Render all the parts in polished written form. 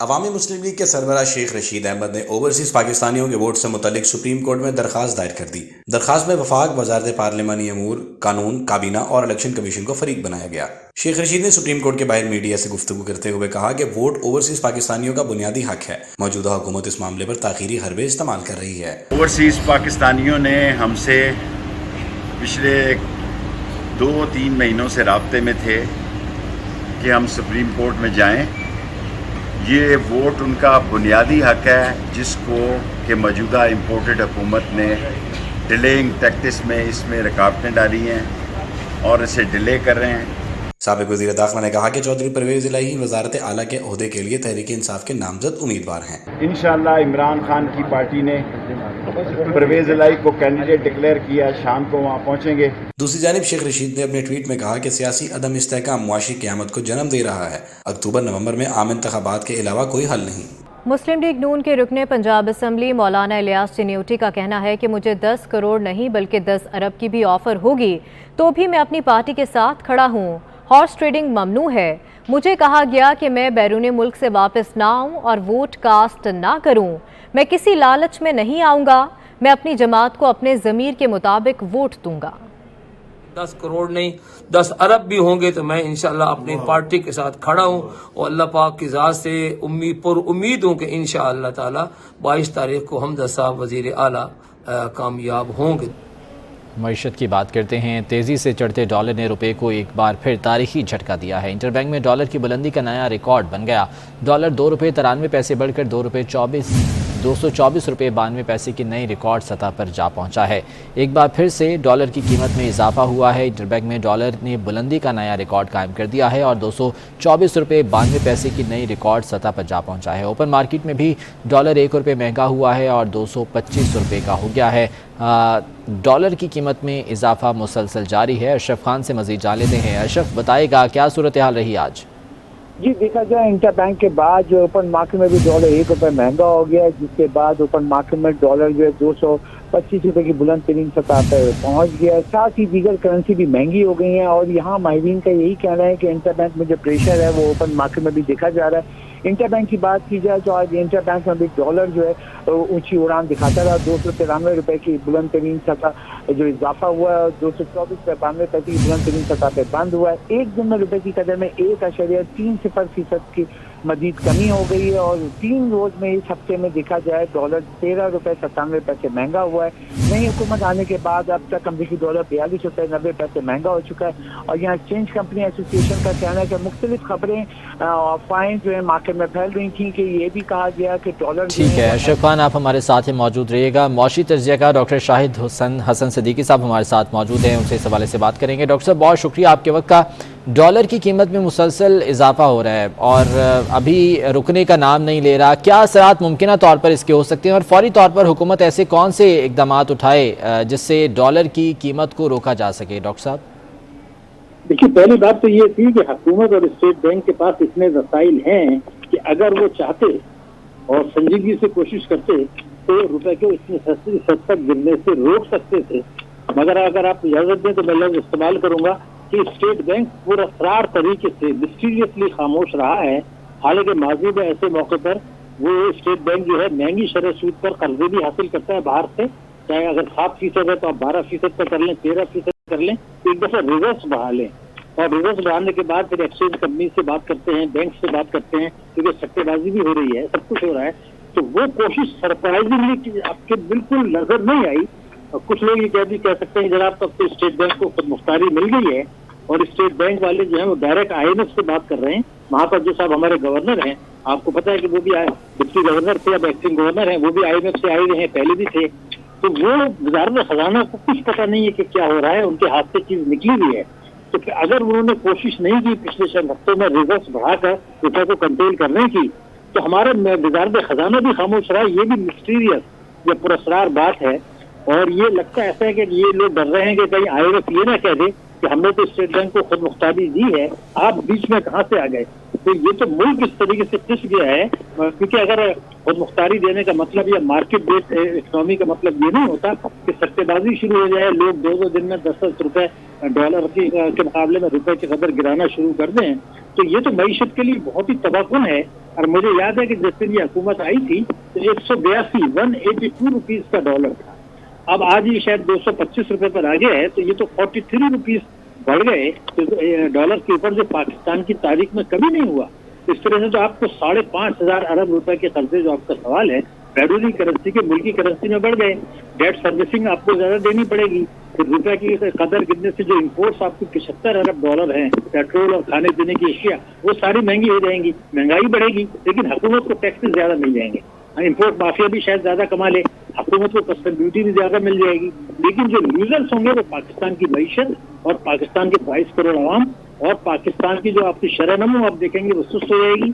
عوامی مسلم لیگ کے سربراہ شیخ رشید احمد نے اوورسیز پاکستانیوں کے ووٹ سے متعلق سپریم کورٹ میں درخواست دائر کر دی۔ درخواست میں وفاق، وزارت پارلیمانی امور، قانون، کابینہ اور الیکشن کمیشن کو فریق بنایا گیا۔ شیخ رشید نے سپریم کورٹ کے باہر میڈیا سے گفتگو کرتے ہوئے کہا کہ ووٹ اوورسیز پاکستانیوں کا بنیادی حق ہے۔ موجودہ حکومت اس معاملے پر تاخیری حربے استعمال کر رہی ہے۔ اوورسیز پاکستانیوں نے ہم سے پچھلے 2-3 مہینوں سے رابطے میں تھے کہ ہم سپریم کورٹ میں جائیں۔ یہ ووٹ ان کا بنیادی حق ہے جس کو کہ موجودہ امپورٹڈ حکومت نے ڈیلیئنگ ٹیکٹس میں اس میں رکاوٹیں ڈالی ہیں اور اسے ڈیلے کر رہے ہیں۔ سابق وزیر داخلہ نے کہا کہ چودھری پرویز الہی وزارت اعلیٰ کے عہدے کے لیے تحریک انصاف کے نامزد امیدوار ہیں۔ انشاءاللہ عمران خان کی پارٹی نے پرویز الہی کو کینڈیڈیٹ ڈکلیئر کیا، شام کو وہاں پہنچیں گے۔ دوسری جانب شیخ رشید نے اپنے ٹویٹ میں کہا کہ سیاسی عدم استحکام معاشی قیامت کو جنم دے رہا ہے۔ اکتوبر-نومبر میں عام انتخابات کے علاوہ کوئی حل نہیں۔ مسلم لیگ نون کے رکن پنجاب اسمبلی مولانا الیاس چنیوٹی کا کہنا ہے کہ مجھے 10 کروڑ نہیں بلکہ 10 ارب کی بھی آفر ہوگی تو بھی میں اپنی پارٹی کے ساتھ کھڑا ہوں۔ ہارس ٹریڈنگ ممنوع ہے۔ مجھے کہا گیا کہ میں بیرون ملک سے واپس نہ آؤں اور ووٹ کاسٹ نہ کروں۔ میں کسی لالچ میں نہیں آؤں گا۔ میں اپنی جماعت کو اپنے ضمیر کے مطابق ووٹ دوں گا۔ 10 کروڑ نہیں 10 ارب بھی ہوں گے تو میں انشاءاللہ اپنی پارٹی کے ساتھ کھڑا ہوں اور اللہ پاک کی ذات سے امید ہوں کہ انشاءاللہ تعالی 22 تاریخ کو حمزہ صاحب وزیر اعلیٰ کامیاب ہوں گے۔ معیشت کی بات کرتے ہیں۔ تیزی سے چڑھتے ڈالر نے روپے کو ایک بار پھر تاریخی جھٹکا دیا ہے۔ انٹر بینک میں ڈالر کی بلندی کا نیا ریکارڈ بن گیا۔ ڈالر ₹2.93 بڑھ کر $224.92 کی نئی ریکارڈ سطح پر جا پہنچا ہے۔ ایک بار پھر سے ڈالر کی قیمت میں اضافہ ہوا ہے۔ انٹر بینک میں ڈالر نے بلندی کا نیا ریکارڈ قائم کر دیا ہے اور $224.92 کی نئی ریکارڈ سطح پر جا پہنچا ہے۔ اوپن مارکیٹ میں بھی ڈالر ₹1 مہنگا ہوا ہے اور $225 کا ہو گیا ہے۔ ڈالر کی قیمت میں اضافہ مسلسل جاری ہے۔ اشرف خان سے مزید جان لیتے ہیں۔ اشرف بتائے گا کیا صورتحال رہی آج؟ جی دیکھا جائے انٹر بینک کے بعد جو اوپن مارکیٹ میں بھی ڈالر ₹1 مہنگا ہو گیا ہے، جس کے بعد اوپن مارکیٹ میں ڈالر جو ہے $225 کی بلند ترین سطح پر پہنچ گیا ہے۔ ساتھ ہی دیگر کرنسی بھی مہنگی ہو گئی ہیں اور یہاں ماہرین کا یہی کہنا ہے کہ انٹر بینک میں جو پریشر ہے وہ اوپن مارکیٹ میں بھی دیکھا جا رہا ہے۔ انٹر بینک کی بات کی جائے تو آج انٹر بینک میں بھی ڈالر جو ہے اونچی اڑان دکھاتا رہا۔ $293 کی بلند ترین سطح جو اضافہ ہوا ہے اور $224.92 کی بلند ترین سطح پہ بند ہوا ہے۔ ایک دن میں روپے کی قدر میں 1.30% کی مزید کمی ہو گئی ہے اور 3 روز میں اس ہفتے میں دیکھا جائے ڈالر $13.97 مہنگا ہوا ہے۔ نئی حکومت آنے کے بعد اب تک امریکی ڈالر $42.90 مہنگا ہو چکا ہے اور یہاں ایکسچینج کمپنی ایسوسی ایشن کا کہنا ہے کہ مختلف خبریں افواہیں جو ہے مارکیٹ میں پھیل رہی تھیں کہ یہ بھی کہا گیا کہ ڈالر ٹھیک ہے اشرف خان، آپ ہمارے ساتھ موجود رہیے گا۔ معاشی تجزیہ کار ڈاکٹر شاہد حسن صدیقی صاحب ہمارے ساتھ موجود ہیں، ان سے اس حوالے سے بات کریں گے۔ ڈاکٹر صاحب بہت شکریہ آپ کے وقت کا۔ ڈالر کی قیمت میں مسلسل اضافہ ہو رہا ہے اور ابھی رکنے کا نام نہیں لے رہا، کیا اثرات ممکنہ طور پر اس کے ہو سکتے ہیں اور فوری طور پر حکومت ایسے کون سے اقدامات اٹھائے جس سے ڈالر کی قیمت کو روکا جا سکے؟ ڈاکٹر صاحب دیکھیے، پہلی بات تو یہ تھی کہ حکومت اور اسٹیٹ بینک کے پاس اتنے وسائل ہیں کہ اگر وہ چاہتے اور سنجیدگی سے کوشش کرتے تو روپے کو اتنی سستی حد تک گرنے سے روک سکتے تھے، مگر اگر آپ اجازت دیں تو میں لفظ استعمال کروں گا کہ اسٹیٹ بینک پراسرار طریقے سے مسٹیریسلی خاموش رہا ہے۔ حالانکہ ماضی میں ایسے موقع پر وہ اسٹیٹ بینک جو ہے مہنگی شرح سود پر قرضے بھی حاصل کرتا ہے باہر سے، چاہے اگر 7% ہے تو آپ 12% پر کر لیں، 13% کر لیں، ایک دفعہ ریورس بڑھا لیں اور ریورس بڑھانے کے بعد پھر ایکسچینج کمپنی سے بات کرتے ہیں، بینک سے بات کرتے ہیں، کیونکہ سٹے بازی بھی ہو رہی ہے، سب کچھ ہو رہا ہے، تو وہ کوشش سرپرائزنگلی آپ کے بالکل نظر نہیں آئی۔ کچھ لوگ یہ کہہ سکتے ہیں جناب تب تو اسٹیٹ بینک کو خود مختاری مل گئی ہے اور اسٹیٹ بینک والے جو ہیں وہ ڈائریکٹ IMF سے بات کر رہے ہیں۔ وہاں پر جو صاحب ہمارے گورنر ہیں، آپ کو پتا ہے کہ وہ بھی ڈپٹی گورنر تھے، اب ایکٹنگ گورنر ہیں، وہ بھی IMF سے آئے ہوئے ہیں، پہلے بھی تھے، تو وہ وزارت خزانہ کو کچھ پتا نہیں ہے کہ کیا ہو رہا ہے، ان کے ہاتھ سے چیز نکلی ہوئی ہے۔ تو اگر انہوں نے کوشش نہیں کی پچھلے چند ہفتوں میں ریورس بڑھا کر روپے کو کنٹرول کرنے کی، تو ہمارے وزارت خزانہ بھی خاموش رہا۔ یہ بھی مسٹیریس یا پراسرار بات ہے اور یہ لگتا ایسا ہے کہ یہ لوگ ڈر رہے ہیں کہ کہیں IMF یہ نہ کہہ دے کہ ہم نے تو اسٹیٹ بینک کو خود مختاری دی ہے, آپ بیچ میں کہاں سے آ گئے. تو یہ تو ملک اس طریقے سے پس گیا ہے, کیونکہ اگر خود مختاری دینے کا مطلب یا مارکیٹ بیس اکنامی کا مطلب یہ نہیں ہوتا کہ سٹے بازی شروع ہو جائے, لوگ 2 دن میں 10 روپے ڈالر کے مقابلے میں روپے کی قدر گرانا شروع کر دیں. تو یہ تو معیشت کے لیے بہت ہی تباہ کن ہے. اور مجھے یاد ہے کہ جس دن یہ حکومت آئی تھی تو 182 روپیز کا ڈالر تھا. اب آج یہ شاید 225 روپے پر آ گیا ہے, تو یہ تو 43 روپیز بڑھ گئے ڈالر کے اوپر, جو پاکستان کی تاریخ میں کبھی نہیں ہوا. اس طرح سے تو آپ کو 5,500 ارب روپے کے قرضے, جو آپ کا سوال ہے, بیرونی کرنسی کے ملکی کرنسی میں بڑھ گئے. ڈیٹ سروسنگ آپ کو زیادہ دینی پڑے گی. پھر روپے کی قدر گرنے سے جو امپورٹس آپ کی 75 ارب ڈالر ہیں, پیٹرول اور کھانے پینے کی اشیاء, وہ ساری مہنگی ہو جائیں گی. مہنگائی بڑھے گی, لیکن حکومت کو ٹیکسز زیادہ مل جائیں گے. امپورٹ مافیا بھی شاید زیادہ کما لے, حکومت کو کسٹم ڈیوٹی بھی زیادہ مل جائے گی. لیکن جو لوزرز ہوں گے وہ پاکستان کی معیشت اور پاکستان کے 22 کروڑ عوام اور پاکستان کی جو آپ کی شرح نمو آپ دیکھیں گے وہ سست ہو جائے گی.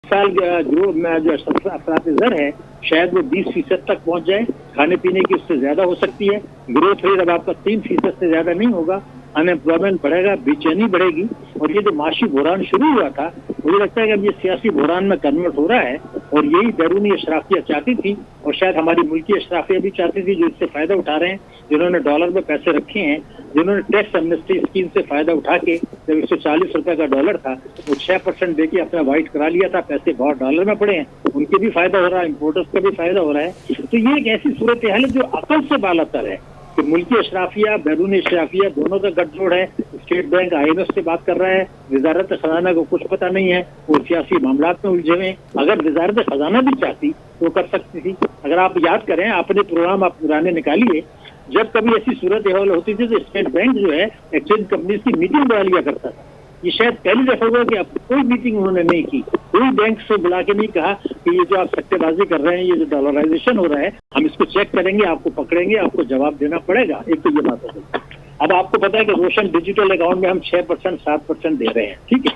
سال جو افراط زر ہے شاید وہ 20% تک پہنچ جائے, کھانے پینے کی اس سے زیادہ ہو سکتی ہے. گروتھ ریٹ اب آپ کا 3% سے زیادہ نہیں ہوگا. ان امپلائمنٹ بڑھے گا, بے چینی بڑھے گی. اور یہ جو معاشی بحران شروع ہوا تھا, مجھے لگتا ہے کہ اب یہ سیاسی بحران میں کنورٹ ہو رہا ہے. اور یہی بیرونی اشرافیہ چاہتی تھی, اور شاید ہماری ملکی اشرافیہ بھی چاہتی تھی, جو اس سے فائدہ اٹھا رہے ہیں, جنہوں نے ڈالر میں پیسے رکھے ہیں, جنہوں نے ٹیکس ایمنسٹی اسکیم سے فائدہ اٹھا کے, جب 140 روپے کا ڈالر تھا وہ 6% دے کے اپنا وائٹ کرا لیا تھا, پیسے بہت ڈالر میں پڑے ہیں, ان کے بھی فائدہ ہو رہا ہے, امپورٹرز کا بھی فائدہ ہو رہا ہے. تو یہ ایک ایسی صورتحال ہے جو عقل سے بالاتر ہے کہ ملکی اشرافیہ بیرونی اشرافیہ دونوں کا گٹھ جوڑ ہے. اسٹیٹ بینک IMF سے بات کر رہا ہے, وزارت خزانہ کو کچھ پتہ نہیں ہے, وہ سیاسی معاملات میں الجھے ہوئے ہیں. اگر وزارت خزانہ بھی چاہتی تو کر سکتی تھی. اگر آپ یاد کریں, اپنے پروگرام آپ پرانے نکالیے, جب کبھی ایسی صورتحال ہوتی تھی تو اسٹیٹ بینک جو ہے ایکسچینج کمپنیز کی میٹنگ بلا لیا کرتا تھا. یہ شاید پہلی دفعہ ہوا کہ اب کوئی میٹنگ انہوں نے نہیں کی, کوئی بینک سے بلا کے نہیں کہا کہ یہ جو آپ سٹے بازی کر رہے ہیں, یہ جو ڈالرائزیشن ہو رہا ہے, ہم اس کو چیک کریں گے, آپ کو پکڑیں گے, آپ کو جواب دینا پڑے گا. ایک تو یہ بات ہو گئی. اب آپ کو پتا ہے کہ روشن ڈیجیٹل اکاؤنٹ میں ہم 6% 7% دے رہے ہیں, ٹھیک ہے.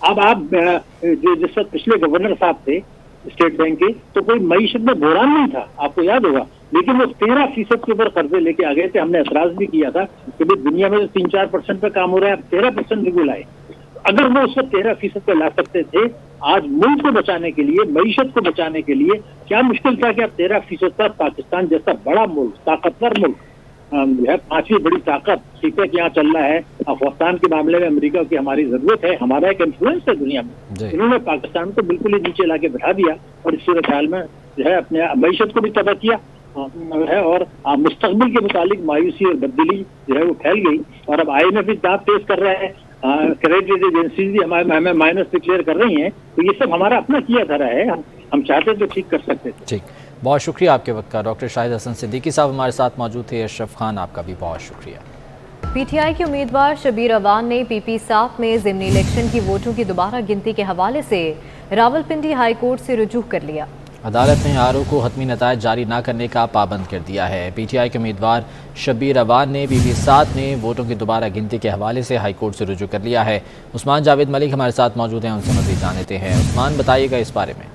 اب آپ جو جس وقت پچھلے گورنر صاحب تھے اسٹیٹ بینک کے, تو کوئی معیشت میں بحران نہیں تھا, آپ کو یاد ہوگا, لیکن وہ 13% کے اوپر قرضے لے کے آ گئے تھے. ہم نے اعتراض بھی کیا تھا کہ بھائی دنیا میں تو 3-4% پہ کام ہو رہا ہے, اب 13% بھی لائے. اگر وہ اس وقت 13% پہ لا سکتے تھے, آج ملک کو بچانے کے لیے, معیشت کو بچانے کے لیے کیا مشکل تھا کہ اب 13% پر پاکستان جیسا بڑا ملک, طاقتور ملک, جو ہے 5ویں بڑی طاقت, ٹھیک ہے کہ یہاں چل رہا ہے. افغانستان کے معاملے میں امریکہ کی ہماری ضرورت ہے, ہمارا ایک انفلوئنس ہے دنیا میں. انہوں نے پاکستان کو بالکل ہی نیچے لا کے بٹھا دیا, اور اس صورتحال میں جو ہے اپنے معیشت کو بھی تباہ کیا ہے, اور مستقبل کے متعلق مایوسی اور بددلی جو ہے وہ پھیل گئی. اور اب IMF بھی دانت تیز کر رہا ہے, کریڈٹ ایجنسیز بھی ہمیں مائنس ڈکلیئر کر رہی ہیں. تو یہ سب ہمارا اپنا کیا دھرا ہے, ہم چاہتے تو ٹھیک کر سکتے تھے. ٹھیک, بہت شکریہ آپ کے وقت کا. ڈاکٹر شاہد حسن صدیقی صاحب ہمارے ساتھ موجود تھے. اشرف خان, آپ کا بھی بہت شکریہ. PTI کے امیدوار شبیر اوان نے PP7 میں ضمنی الیکشن کی ووٹوں کی دوبارہ گنتی کے حوالے سے راولپنڈی ہائی کورٹ سے رجوع کر لیا. عدالت نے RO کو حتمی نتائج جاری نہ کرنے کا پابند کر دیا ہے. PTI کے امیدوار شبیر اوان نے PP7 میں ووٹوں کی دوبارہ گنتی کے حوالے سے ہائی کورٹ سے رجوع کر لیا ہے. عثمان جاوید ملک ہمارے ساتھ موجود ہیں, ان سے مزید جان لیتے ہیں. عثمان, بتائیے گا اس بارے میں.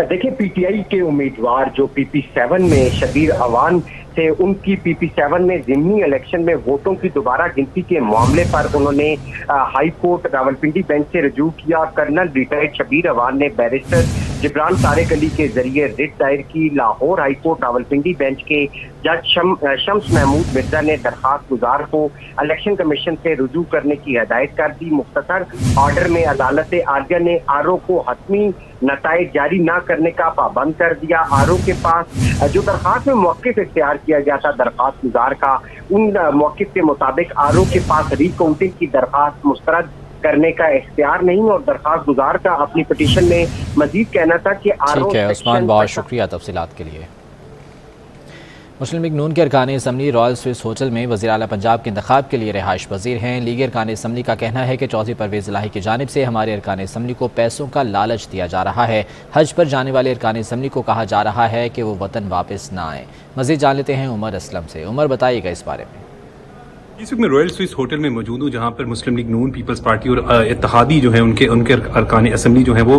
دیکھیں, PTI کے امیدوار جو PP7 میں شبیر اوان تھے, ان کی PP7 میں ضمنی الیکشن میں ووٹوں کی دوبارہ گنتی کے معاملے پر انہوں نے ہائی کورٹ راولپنڈی بینچ سے رجوع کیا. کرنل ریٹائرڈ شبیر اوان نے بیرسٹر جبران طارق علی کے ذریعے رٹ دائر کی. Lahore high court Rawalpindi bench کے جج شمس محمود مرزا نے درخواست گزار کو الیکشن کمیشن سے رجوع کرنے کی ہدایت کر دی. مختصر آرڈر میں عدالت عالیہ نے RO کو حتمی نتائج جاری نہ کرنے کا پابند کر دیا. RO کے پاس جو درخواست میں موقف اختیار کیا گیا تھا درخواست گزار کا, ان موقف کے مطابق RO کے پاس ری کاؤنٹنگ کی درخواست مسترد کرنے کا اختیار نہیں, اور درخواست گزار کا اپنی پٹیشن میں مزید کہنا تھا کہ RO. ٹھیک ہے عثمان, بہت شکریہ تفصیلات کے لیے. مسلم لیگ نون کے ارکان اسمبلی رائل سوئس ہوٹل میں وزیر اعلیٰ پنجاب کے انتخاب کے لیے رہائش پذیر ہیں. لیگ ارکان اسمبلی کا کہنا ہے کہ چودھری پرویز الہی کی جانب سے ہمارے ارکان اسمبلی کو پیسوں کا لالچ دیا جا رہا ہے. حج پر جانے والے ارکان اسمبلی کو کہا جا رہا ہے کہ وہ وطن واپس نہ آئیں. مزید جان لیتے ہیں عمر اسلم سے. عمر, بتائیے گا اس بارے میں. اس وقت میں رائل سوئس ہوٹل میں موجود ہوں, جہاں پر مسلم لیگ نون, پیپلز پارٹی اور اتحادی جو ہیں ان کے ارکان اسمبلی جو ہیں وہ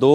2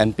MP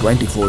24